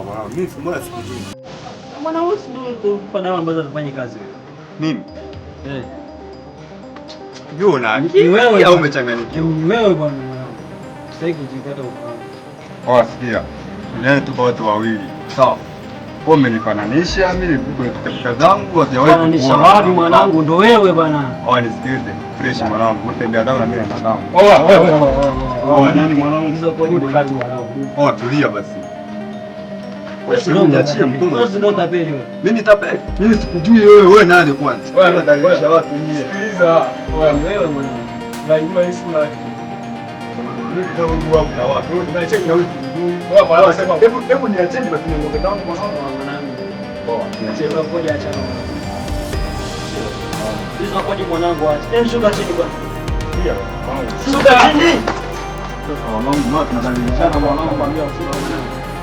mwanangu. Mimi mbona sikujui? Mwanangu ndio kwa dawa ambazo anafanya kazi wewe. Nini? Yule na wewe au umechanganyikiwa? Wewe bwana mwanangu. Sasa hivi jikata uko. Sikia. Yaani tuko watu wawili. Sawa. Wewe umenifananisha mimi kitabu zangu hazijawahi wapi mwanangu ndo wewe bwana. Nisikilize. Fresh mwanangu. Utembea nao na mimi na nao. Wewe nani mwanangu? Hizo kwa nini kati mwanangu? Tulia basi. Wewe niachie mkono. Wewe ndio tapeli wewe. Mimi tapeli. Mimi sikujui wewe nani kwanza? Wewe unadanganya watu nyie. Sikiliza. Wewe mwanangu. Unajua hii sura. Mimi ndio wangu na watu. Tunacheki na wewe. Hebu niacheni basi niondoke nao kwa sababu mwanangu. Niachie wewe ngoja acha. Hizo kwa mwanangu acha. Shuka chini bwana. Ndio. Shuka chini. Mwanangu mwa tunadanganyana mwanangu mwambie usika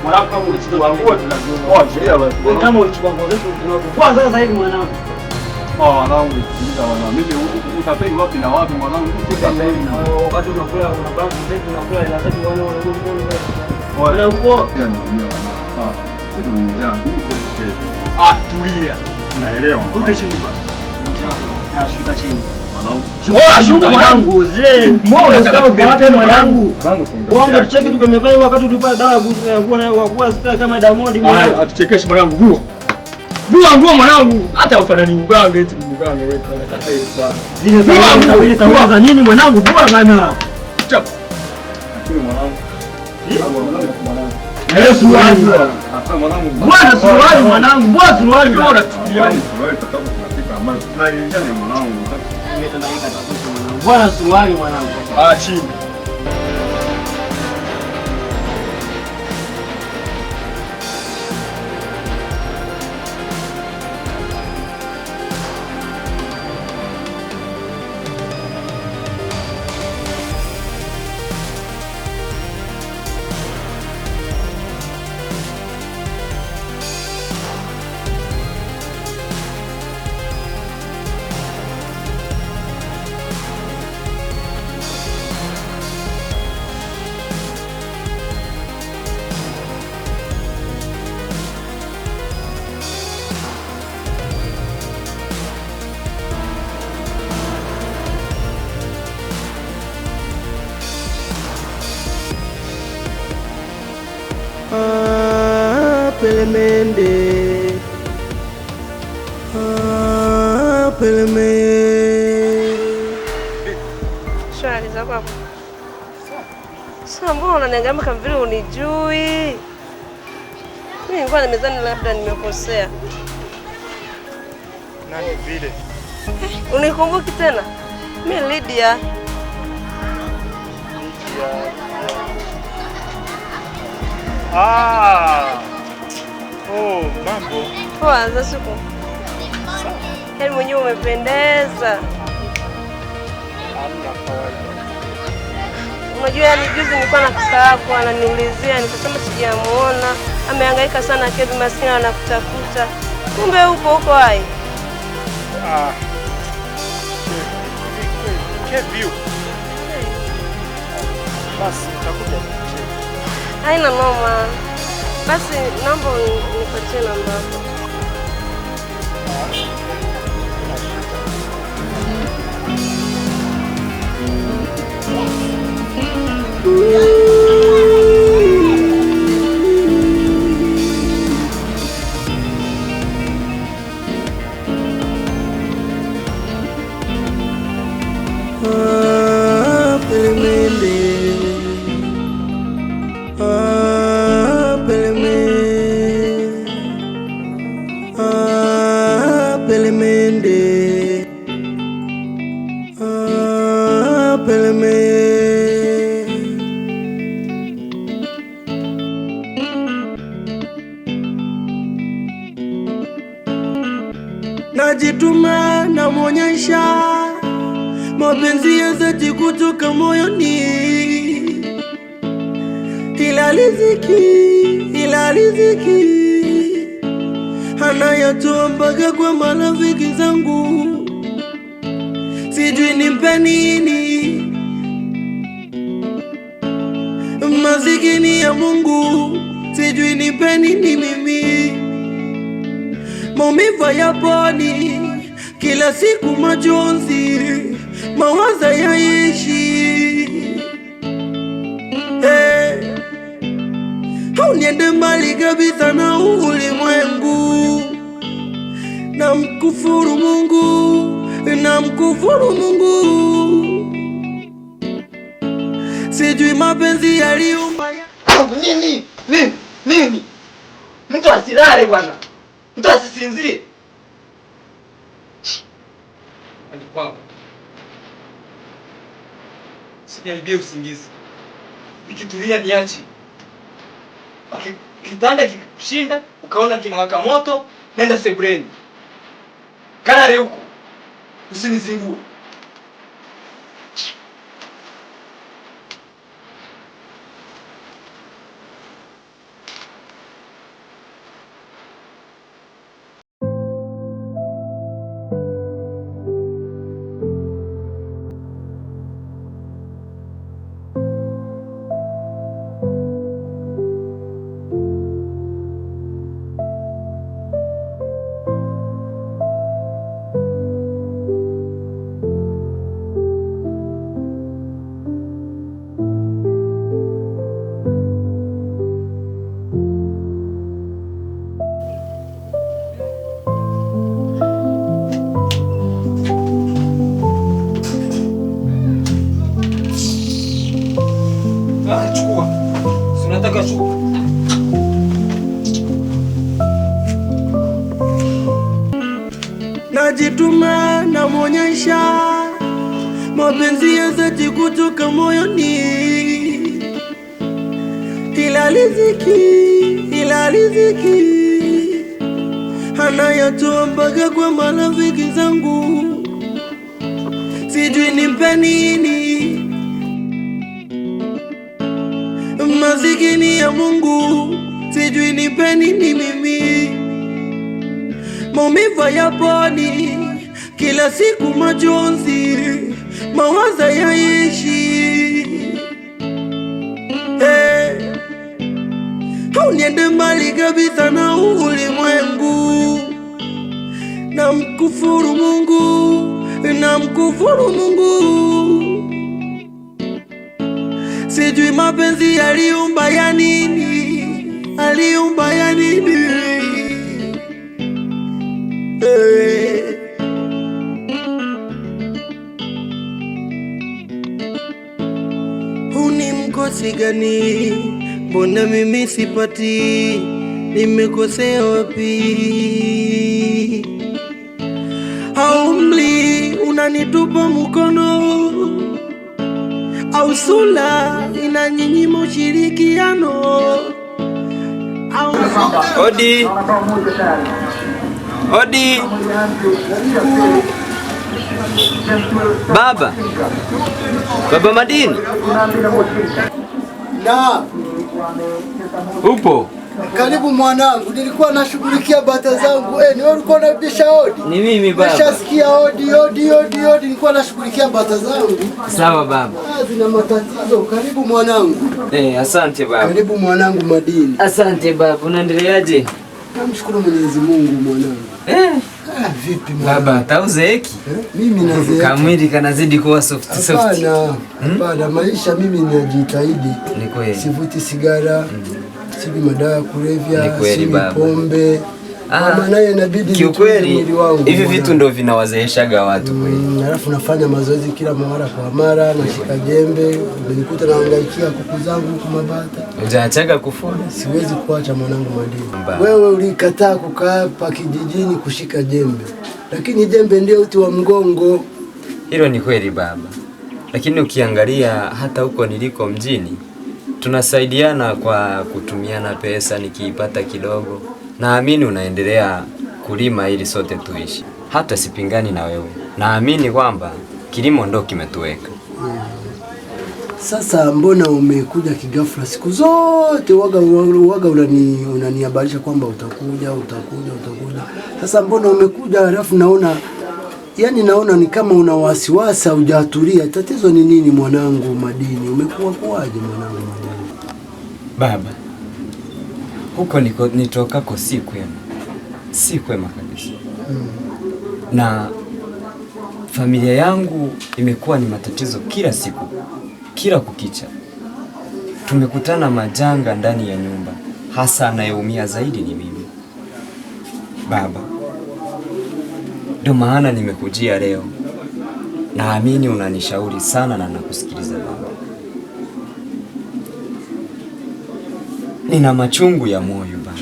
mwanangu kama ulichukua nguo tunajua. Sheria basi. Kama ulichukua nguo zetu tunajua. Kwanza sasa hivi mwanangu. Mwanangu sikiliza mwanangu. Mimi utapeli wapi na wapi mwanangu? Utapeli na wakati unakula unabangu zetu unakula ila zetu wale tulia. Naelewa. Uko chini bwana. Shuka chini. Shuka mwanangu. Mwanangu. Wangu tucheke tukamefanya wakati tulipata dawa kwa sita kama Diamond mwanangu. Atuchekeshe mwanangu nguo. Nguo mwanangu. Hata ufanani mganga eti mganga wewe sasa hivi bwana. Zile za nini mwanangu? Bwana. Chap. Lakini mwanangu. Suruali mwanangu, mbona suruali bora tuliani. Bwana suruali mwanangu. Chini. Pelemende Pelemende. Shwari za kwako. Sasa mbona unaniangalia kama vile unijui? Mimi nilikuwa nimezani labda nimekosea. Nani vile? Unikumbuki tena? Mimi Lydia. Mambo. Poa za siku. Yaani mwenyewe umependeza. Hamna kawaida. Unajua yani juzi nilikuwa nakusahau ananiulizia nikasema sijamuona. Amehangaika sana Kevi maskini anakutafuta. Kumbe upo huko hai. Kevi. Basi utakuja kucheka. Haina noma. Basi naomba nipatie namba yako. Najituma na mwonyesha mapenzi ya dhati kutoka moyoni, ila riziki anayatoa mpaka kwa marafiki zangu. Sijui nimpe nini, masikini ya Mungu. Sijui nimpe nini maumivu yaponi, kila siku majonzi, mawazo yaishi. Hauniende mbali kabisa na ulimwengu, namkufuru Mungu, namkufuru Mungu. Sijui mapenzi yaliumba nini? Mtu asilale bwana. Mtu asisinzie. Ani kwangu. Sijaribia usingizi. Nikitulia niache. Kitanda kikushinda, ukaona kinawaka moto, nenda sebuleni. Kalale huko. Usinizingue. Chukua. Sinataka chukua. Najituma na mwonyesha mapenzi ya dhati kutoka moyoni, ila riziki anayatoa mpaka kwa marafiki zangu. Sijui nimpe nini, masikini ya Mungu, sijui nimpe nini mimi. Maumivu yaponi, kila siku majonzi, mawazo yaishi. Hauniende mbali kabisa na ulimwengu, namkufuru Mungu, namkufuru Mungu. Sijui mapenzi yaliumba ya nini, aliumba ya nini. Huni mkosi gani? Mbona mimi sipati? Nimekosea wapi? Haumli unanitupa mkono, au sula inanyima ushirikiano. Odi. Odi. Baba. Baba Madini. Na upo? karibu mwanangu, nilikuwa nashughulikia bata zangu. Ni wewe ulikuwa unabisha hodi? Ni mimi baba. Nishasikia hodi, nilikuwa nashughulikia bata zangu. Sawa baba. Zina matatizo. Karibu mwanangu. Asante baba. Karibu mwanangu Madini. Asante baba. Unaendeleaje? Namshukuru Mwenyezi Mungu mwanangu. Vipi baba, hauzeeki? Mimi nazeeka. Kamwili kanazidi kuwa soft. Hapana, maisha mimi ninajitahidi. Ni kweli. Sivuti sigara, sibi madawa ya kulevya, sibi pombe. Maana inabidi kiukweli hivi vitu ndio vinawazeeshaga watu kweli. Alafu nafanya mazoezi kila mara kwa mara, nashika jembe, nilikuta naangaikia kuku zangu huko mabata. Hujaachaga kufuga? Siwezi kuacha mwanangu Madini. Wewe ulikataa kukaa hapa kijijini kushika jembe, lakini jembe ndio uti wa mgongo. Hilo ni kweli baba, lakini ukiangalia hata huko niliko mjini tunasaidiana kwa kutumiana pesa, nikiipata kidogo. Naamini unaendelea kulima ili sote tuishi. Hata sipingani na wewe. Naamini kwamba kilimo ndo kimetuweka. Sasa mbona umekuja kigafla? Siku zote waga unanihabarisha kwamba utakuja. Sasa mbona umekuja alafu naona ni kama una wasiwasi, hujatulia. Tatizo ni nini mwanangu Madini? Umekuwa kuaje mwanangu Madini? Baba, huko nitokako siku si kwema kabisa. Na familia yangu imekuwa ni matatizo kila siku, kila kukicha. Tumekutana majanga ndani ya nyumba, hasa anayeumia zaidi ni mimi. Baba, ndio maana nimekujia leo. Naamini unanishauri sana na nakusikiliza baba. Nina machungu ya moyo baba.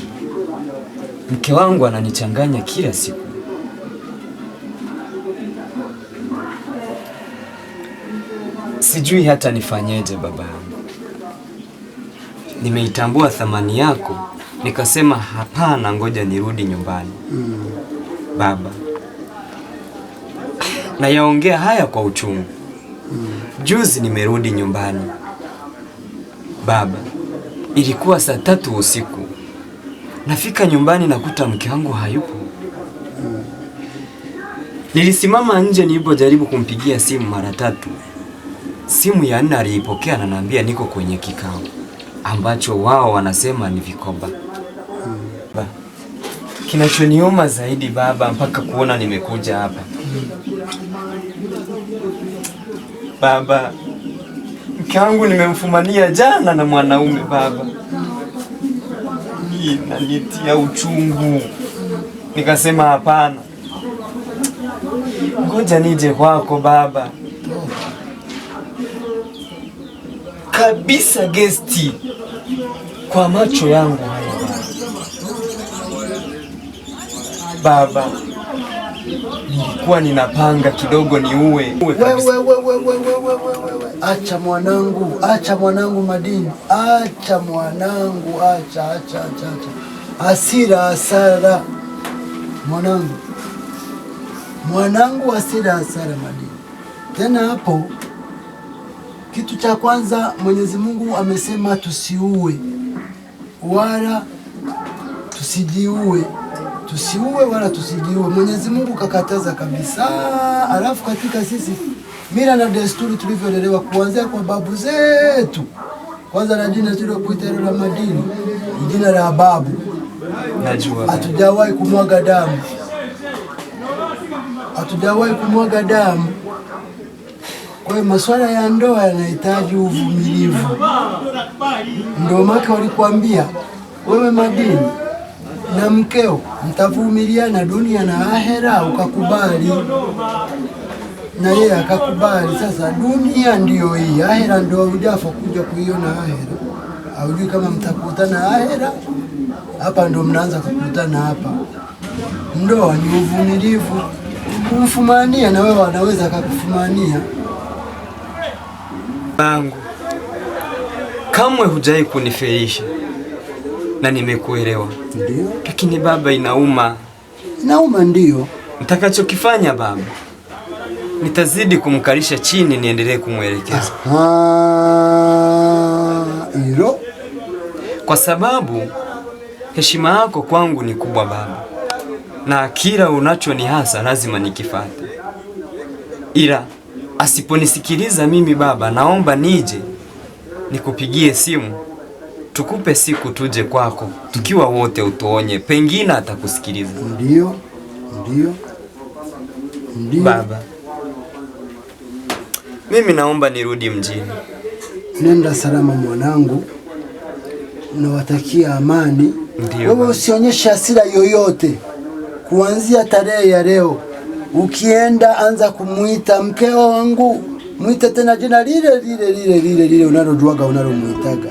Mke wangu ananichanganya kila siku. Sijui hata nifanyeje baba yangu. Nimeitambua thamani yako, nikasema hapana, ngoja nirudi nyumbani. Baba, nayaongea haya kwa uchungu. Juzi nimerudi nyumbani. Baba, ilikuwa saa 3 usiku. Nafika nyumbani nakuta mke wangu hayupo. Nilisimama nje nilipojaribu kumpigia simu mara 3. Simu ya 4 aliipokea na ananiambia niko kwenye kikao ambacho wao wanasema ni vikoba. Kinachoniuma zaidi baba, mpaka kuona nimekuja hapa. Baba, mke wangu nimemfumania jana na mwanaume baba. Inanitia uchungu. Nikasema hapana, ngoja nije kwako baba. Kabisa gesti kwa macho yangu haya baba. Nilikuwa ninapanga kidogo niue. Acha mwanangu Madini. Acha mwanangu, acha. Hasara mwanangu, hasara Madini. Tena hapo, kitu cha kwanza Mwenyezi Mungu amesema tusiue wala tusijiue. Tusiue wala tusijiue. Mwenyezi Mungu kakataza kabisa. Alafu katika sisi mila na desturi tulivyolelewa kuanzia kwa babu zetu, kwanza na jina tulilokuita la Madini, jina la babu. Najua hatujawahi kumwaga damu. Kwa hiyo masuala ya ndoa yanahitaji uvumilivu. Ndio maana walikwambia wewe Madini na mkeo mtavumiliana dunia na ahera, ukakubali na yeye akakubali. Sasa dunia ndiyo hii, ahera ndio hujafa kuja kuiona ahera. Haujui kama mtakutana ahera, hapa ndio mnaanza kukutana hapa. Ndoa ni uvumilivu, kumfumania na wewe anaweza akakufumania. Bangu, kamwe hujai kunifelisha na nimekuelewa. Ndio. Lakini baba, inauma. Ndio. Nitakachokifanya baba, nitazidi kumkalisha chini niendelee kumwelekeza. Hilo. Kwa sababu heshima yako kwangu ni kubwa baba. Na kila unachonihasa lazima nikifuate. Ila asiponisikiliza mimi baba, naomba nije nikupigie simu. Tukupe siku tuje kwako tukiwa wote, utuonye, pengine atakusikiliza. Ndio. Baba, mimi naomba nirudi mjini. Nenda salama mwanangu. Nawatakia amani. Wewe usionyeshe hasira yoyote. Kuanzia tarehe ya leo, ukienda anza kumuita mke wangu. Muite tena jina lile unalojuaga unalomuitaga.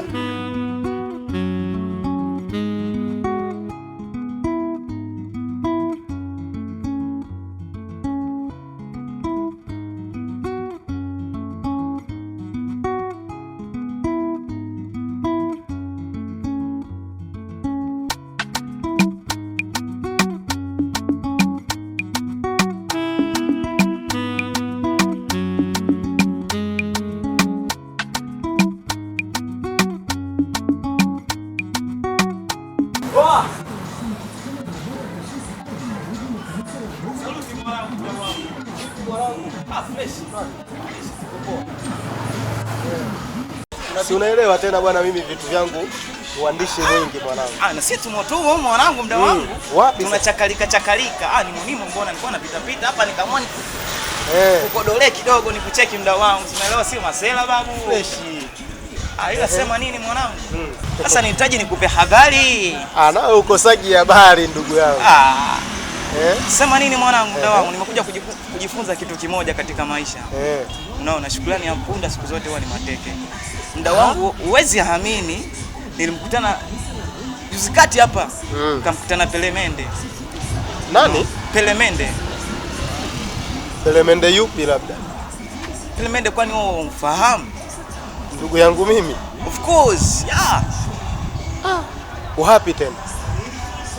Si unaelewa tena bwana, mimi vitu vyangu uandishi mwingi mwanangu. Na sisi tumotumo mwanangu muda wangu. Wapi? Tunachakalika. Ni munimo mbona nilikuwa napita hapa nikamwona. Kukodolee kidogo nikucheki muda wangu. Umeelewa sio masela babu. Fresh. Ila sema nini mwanangu? Sasa nihitaji nikupe habari. Nawe ukosagi habari ndugu yangu. Sema nini mwanangu muda wangu? Nimekuja kujifunza kitu kimoja katika maisha. Unaona shukrani ya punda siku zote huwa ni mateke. Muda wangu uwezi hamini nilimkutana juzi kati hapa. Nikamkutana Pelemende. Nani? Pelemende. Pelemende yupi labda? Pelemende kwani wewe umfahamu? Ndugu yangu mimi. Of course, yeah. Wapi tena?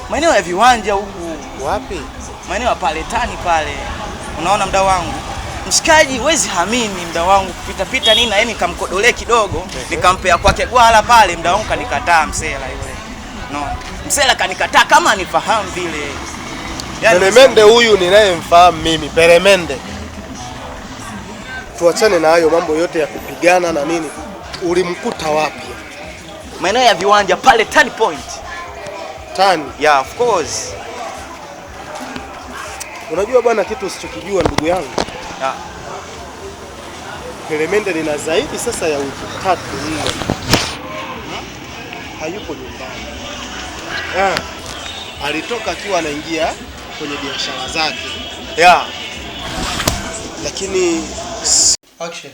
Maeneo ya viwanja huku. Wapi? Maeneo ya Paletani pale. Unaona mda wangu? Mshikaji huwezi hamini mda wangu kupita nini na yeye nikamkodolee kidogo, nikampea kwake gwala pale mda wangu kanikataa msela yule. No. Msela kanikataa kama anifahamu vile. Pelemende huyu ninayemfahamu mimi, Pelemende. Tuachane na hayo mambo yote ya kupigana na nini. Ulimkuta wapi? Maeneo ya viwanja pale Tani Point. Tani? Yeah, of course. Unajua bwana kitu usichokijua ndugu yangu? Pelemende nina zaidi sasa ya wiki 3 nne. Hayupo nyumbani. Alitoka akiwa anaingia kwenye biashara zake. Lakini action.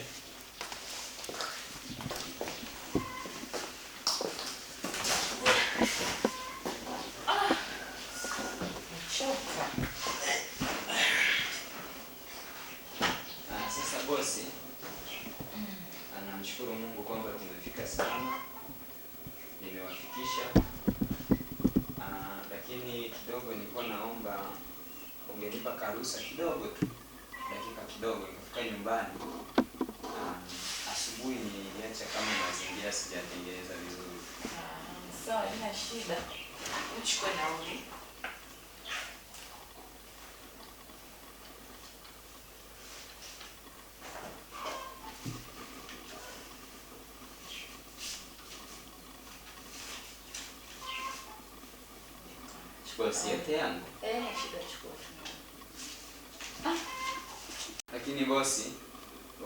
Sasa bosi anamshukuru Mungu kwamba tumefika salama. Nimewafikisha. Lakini kidogo nilikuwa naomba ungenipa karuhusa kidogo tu. Dakika kidogo nikafika nyumbani. Asubuhi niacha kama mazingira sijatengeneza vizuri. Sawa, ina shida. Uchukue nauli. Bosi yote yangu. Shida chukua. Lakini bosi,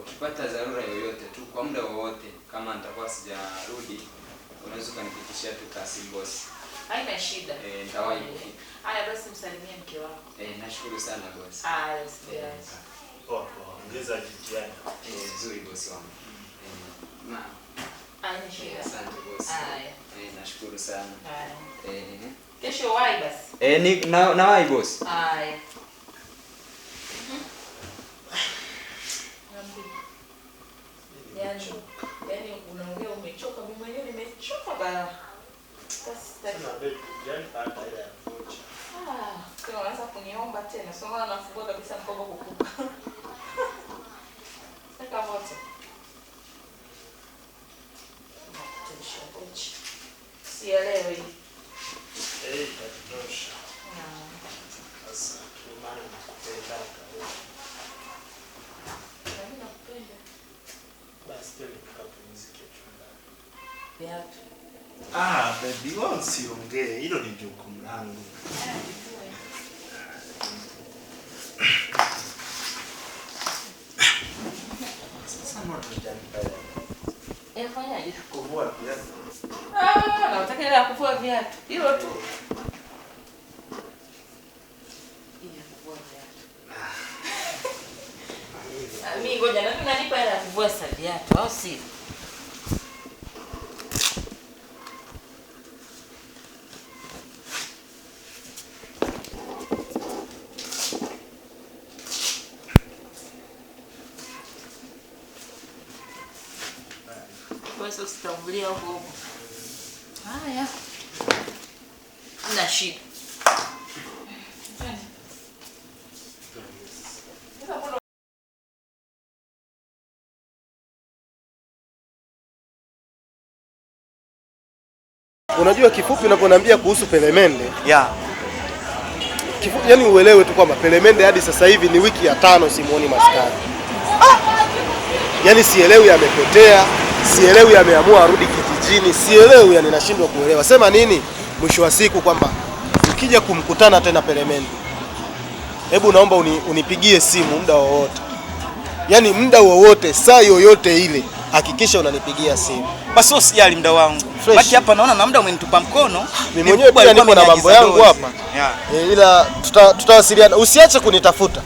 ukipata dharura yoyote tu kwa muda wowote kama nitakuwa sijarudi, unaweza kunifikishia tu kasi bosi. Haina shida. Nitawahi kufika. Haya basi msalimie mke wako. Nashukuru sana bosi. Usijali. Ongeza jitihada. Nzuri bosi wangu. Haina shida. Asante bosi. Nashukuru sana. Kesho wahi basi. Nawahi bosi. Yaani unaongea umechoka, mimi mwenyewe nimechoka bana. Sasa unaanza kuniomba tena. Soma nafungua kabisa mkoba kukupa. Sasa moto. Sielewi. Tatosha. Sasa maana nakupenda kabisa. Mimi nakupenda. Basi tena tukapumzike chumbani. Viatu. Baby, wewe usiongee. Hilo ni jukumu langu. Sasa mbona tunajaribu? Fanyaje? Kuvua viatu. Nataka ile ya kuvua viatu. Hilo tu. Mimi ngoja na tunanipa hela ya kuvua viatu au si? Wewe usitambulia huko. Haya. Hamna shida. Unajua kifupi unaponiambia kuhusu Pelemende, kifupi yani uelewe tu kwamba Pelemende hadi sasa hivi ni wiki ya 5 simuoni maskani. Yaani sielewi amepotea, sielewi ameamua arudi kijijini. kazini, sielewi, yani nashindwa kuelewa. Sema nini mwisho wa siku kwamba ukija kumkutana tena Peremende, hebu naomba unipigie simu muda wowote. Yaani muda wowote, saa yoyote ile, hakikisha unanipigia simu. Basi usijali muda wangu. Baki hapa naona na muda umenitupa mkono. Mimi mwenyewe pia niko na mambo yangu hapa. Ila tutawasiliana. Usiache kunitafuta.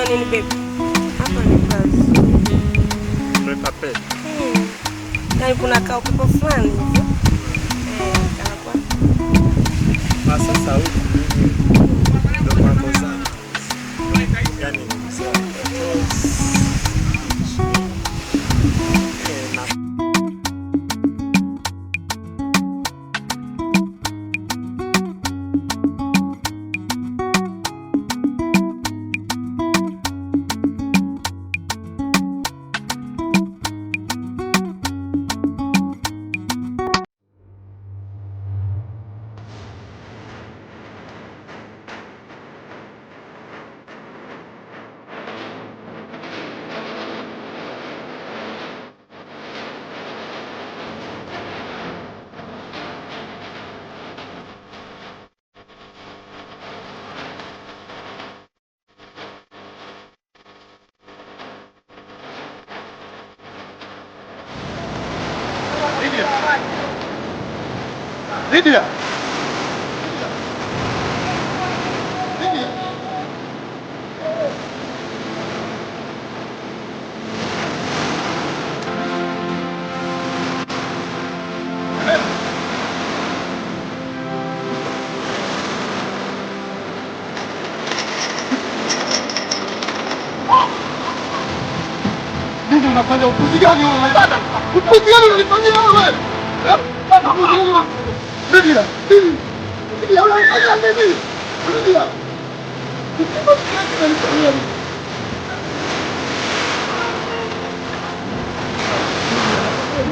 nini baby? Hapa ni kazi. Umeweka pesa. Yaani kuna kaupepo fulani hivi. Kanakuwa. Sasa huko ndio mambo zangu. Yaani Lydia! Nini unafanya upuzi gani wewe dada? Upuzi gani unanifanyia wewe? Lydia! Lydia, unanifanyia nini? Lydia! Upuzi gani unanifanyia?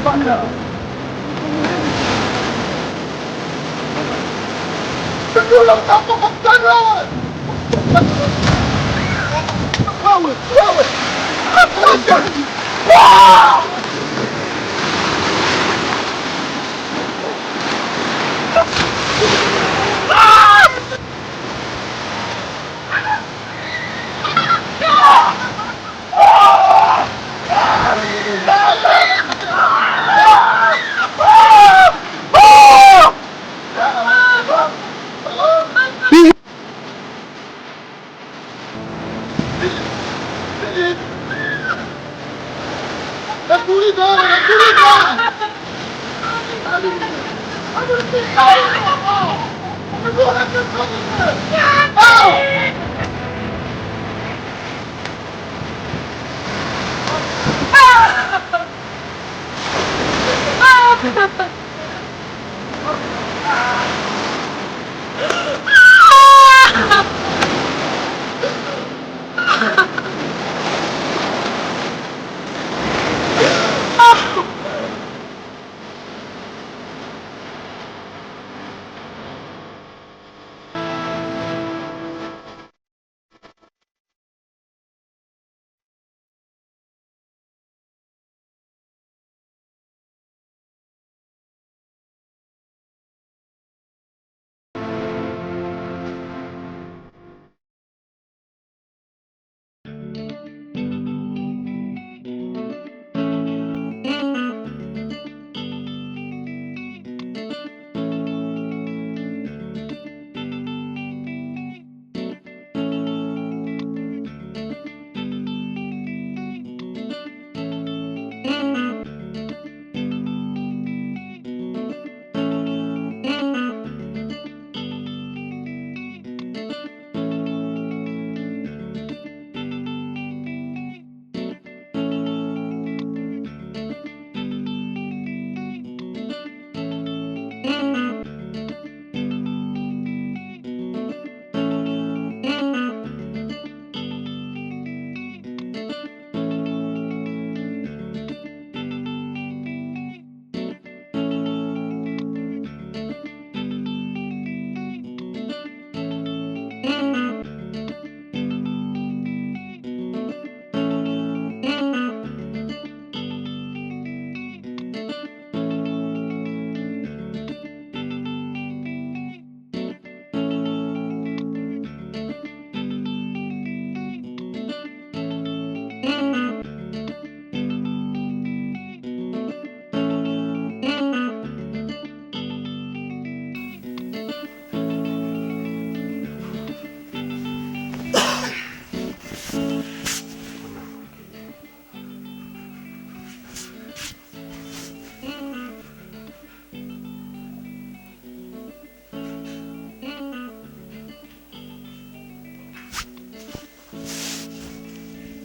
Bana. Ndio unataka kukutana wewe. Wewe.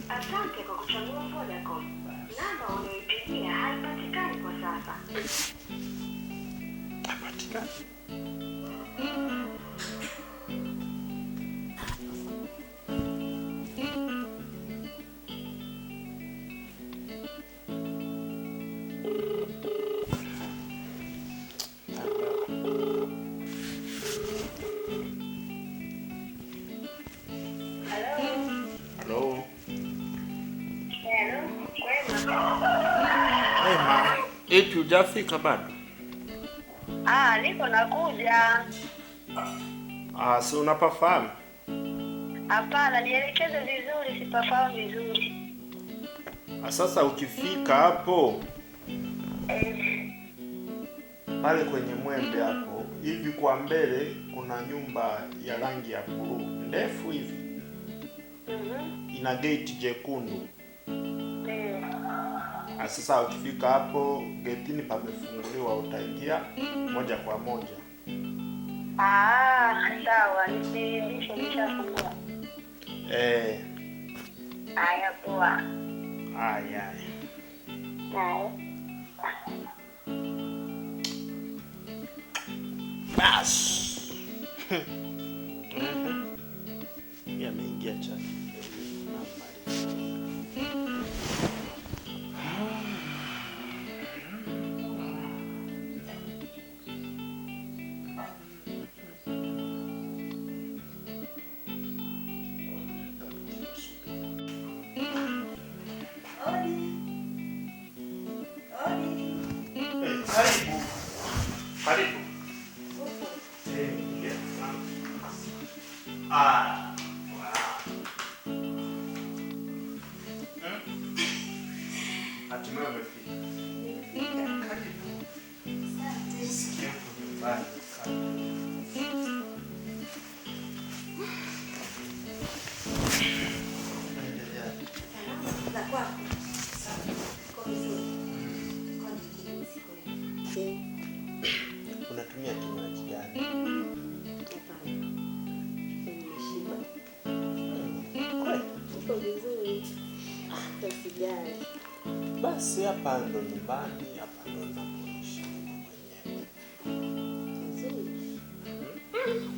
Asante kwa kuchagua Vodacom. Namba unayoipigia haipatikani kwa sasa. Hapatikani. Hello. Wema, eti hujafika bado? Niko nakuja. Si unapafahamu? Hapana, nielekeze vizuri, sipafahamu vizuri. Sasa ukifika hapo pale kwenye mwembe hapo hivi kwa mbele kuna nyumba ya rangi ya blue ndefu hivi. Ina gate jekundu. Sasa ukifika hapo getini pamefunguliwa, utaingia moja kwa moja. Sawa, nishafungua. Haya poa. Haya. Bas. Yameingia chaki. Karibu. Hatimaye umefika. Karibu. Sikia nyumbani. Unatumia kinywaji gani? Uko vizuri. Usijali. Basi hapa ndo nyumbani, hapa ndo napoishi mwenyewe. Vizuri.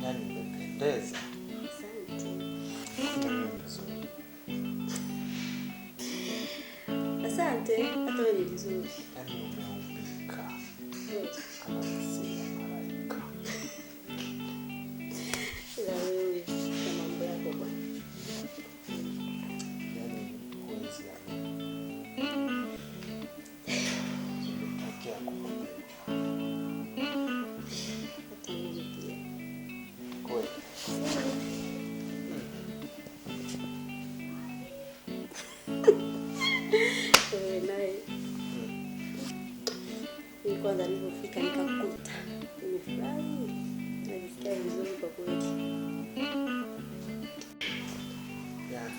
Yaani umependeza. Asante. Vizuri. Asante, hata wewe ni vizuri. Yaani umeumbika. Kama si malaika. Ila wewe na mambo yako bwana. Yaani huwezi amini. Nimetokea kukumbea. Hata mimi pia. Kweli. Wewe naye. Ni kwanza nilipofika nikakuta. Nimefurahi. Najisikia vizuri kwa kweli. Yaani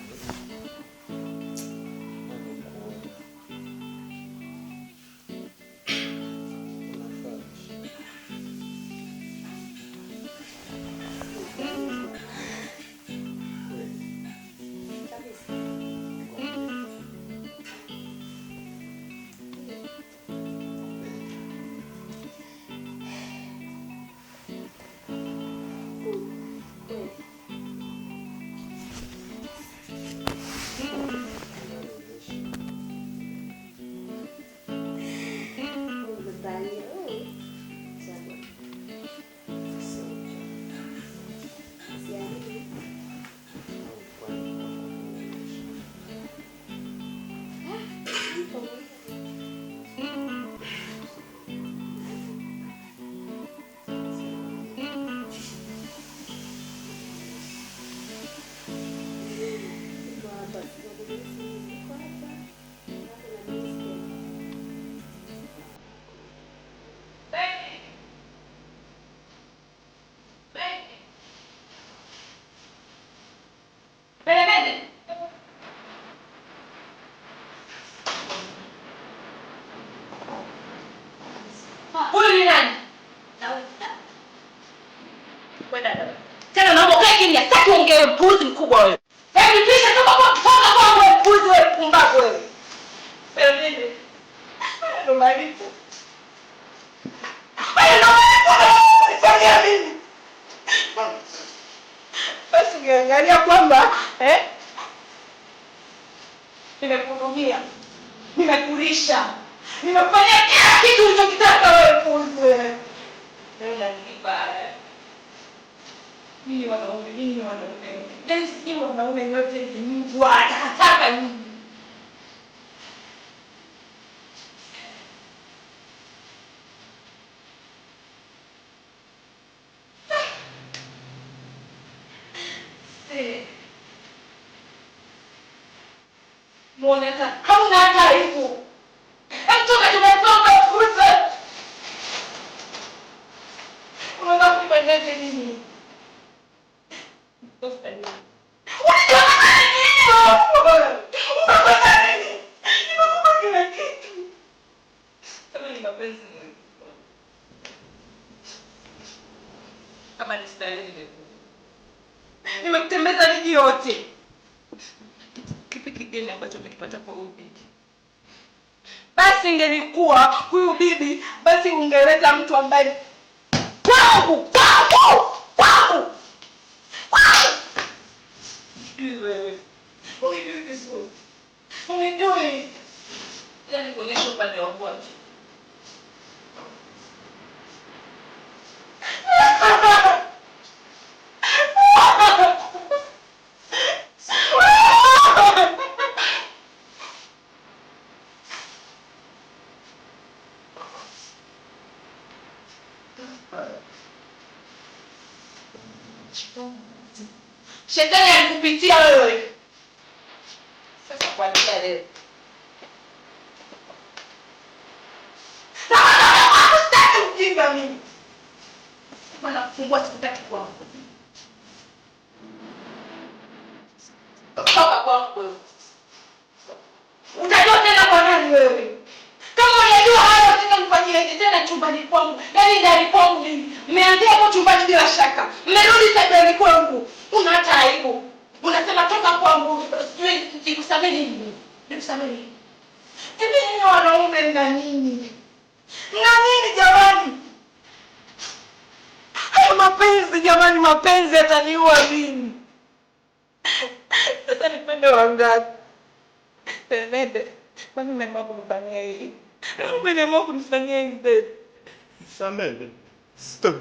Wewe dada. Tena naomba ukae kimya, sitaki ongee mpuzi mkubwa wewe. Hebu pisha toka kwa wewe mpuzi wewe pumbavu wewe. Wewe nini? Ndo malipo. Wewe ndo malipo. Nifanyia nini? Basi ungeangalia kwamba nimekuhudumia, nimekulisha, nimefanya kila kitu ulichokitaka wewe mpuzi wewe. Nenda nibaya. Mimi wanaume. Densi wanaume wote ni mbwa, takataka nini? Moneta, hamna hata aibu. Mtoka tumetoka fursa. Unataka kunifanyia nini? Kama ni style nimekutembeza miji yote. Kipi kigeni ambacho umekipata kwa huyu bibi? Basi ingelikuwa huyu bibi, basi ungeleta mtu ambaye kwangu. Wewe. Unijui. Yaani kuonyesha upande wa kwanza. Shetani alikupitia wewe. Sasa kwa nini leo? Sasa ujinga mimi. Bwana kufungua sikutaki kwangu. Toka kwangu wewe. Utajua tena kwa nani wewe? Kama unajua hayo tena mfanyie tena chumbani kwangu. Yaani ndani kwangu mimi. Mmeanzia hapo chumbani bila shaka. Mmerudi sebeni kwangu. Una hata aibu. Unasema toka kwangu. Nikusamehe nini? Nikusamehe nini? Hivi nyinyi wanaume mna nini? Mna nini jamani? Hayo mapenzi jamani, mapenzi yataniua mimi. Sasa nipende wangapi? Nende. Kwani mmeamua kunifanyia hivi? Mmeamua kunifanyia hivi? Samehe. Stop.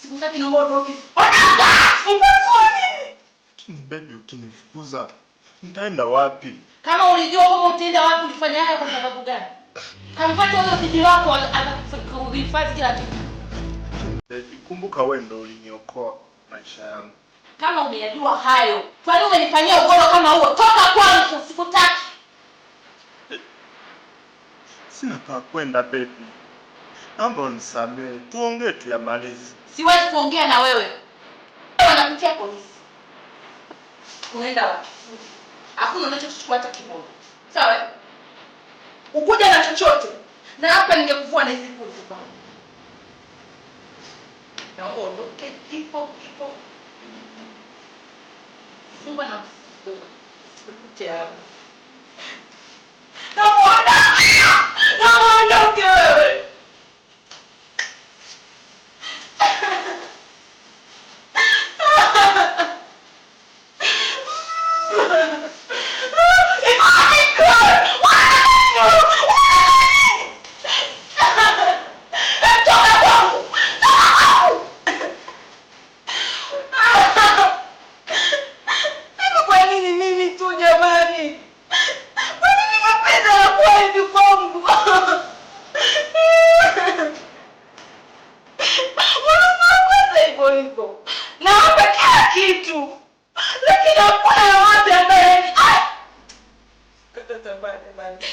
Sikutaki naomba utoke. Baby, ukinifukuza nitaenda wapi? Kama ulijua kama utaenda wapi ulifanya haya kwa sababu gani? Kampata huyo bibi wako anakuhifadhi kila kitu. Baby, kumbuka wewe ndio uliniokoa maisha yangu. Kama umeyajua hayo, kwa nini umenifanyia ugoro kama huo? Toka kwangu, sikutaki. Sina pa kwenda baby. Naomba unisamehe. Tuongee tu ya malizi. Siwezi kuongea na wewe. Wanakutia polisi. Unaenda wapi? Hakuna unachochukua hata kimoja. Sawa? Ukuja na chochote. Na hapa ningekuvua na hizi punzi bwana. Naomba ondoke kipo. Funga na funga. Kutia. Naondoke wewe.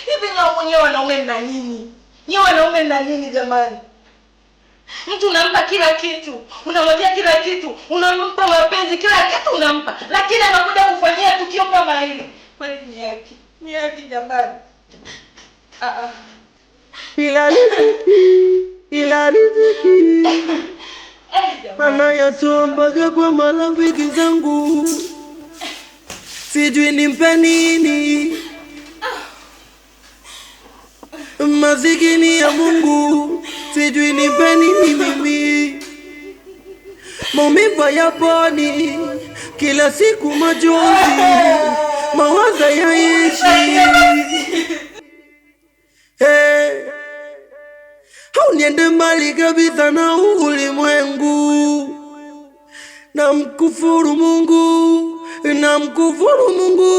Hivi nyinyi wanaume mna nini? Nyinyi wanaume mna nini jamani? Mtu unampa kila kitu, unamwambia kila kitu, unampa mapenzi, kila kitu unampa, lakini anakuja kufanyia tukio kama hili. Kwani ni haki jamani. Ila riziki mana yatombaga kwa marafiki zangu, sijui nimpe nini. Masikini ya Mungu, sijui nimpe nini mimi. Maumivu yaponi, kila siku majonzi, mawazo yaishi. Niende mbali kabisa na ulimwengu, na mkufuru Mungu, na mkufuru Mungu.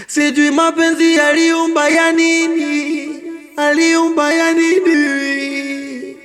Sijui mapenzi aliumba ya nini, aliumba ya nini.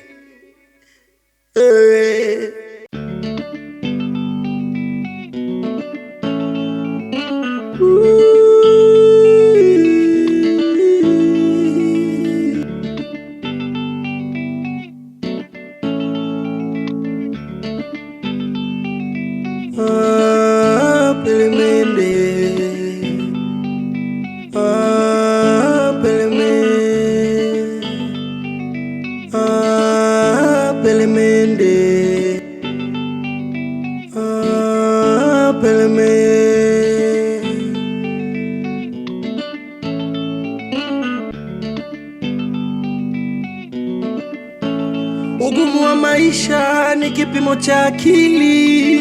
Ugumu wa maisha ni kipimo cha akili.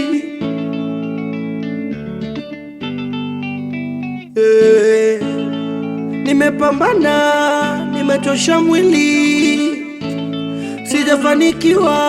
Nimepambana, nimechosha mwili, sijafanikiwa.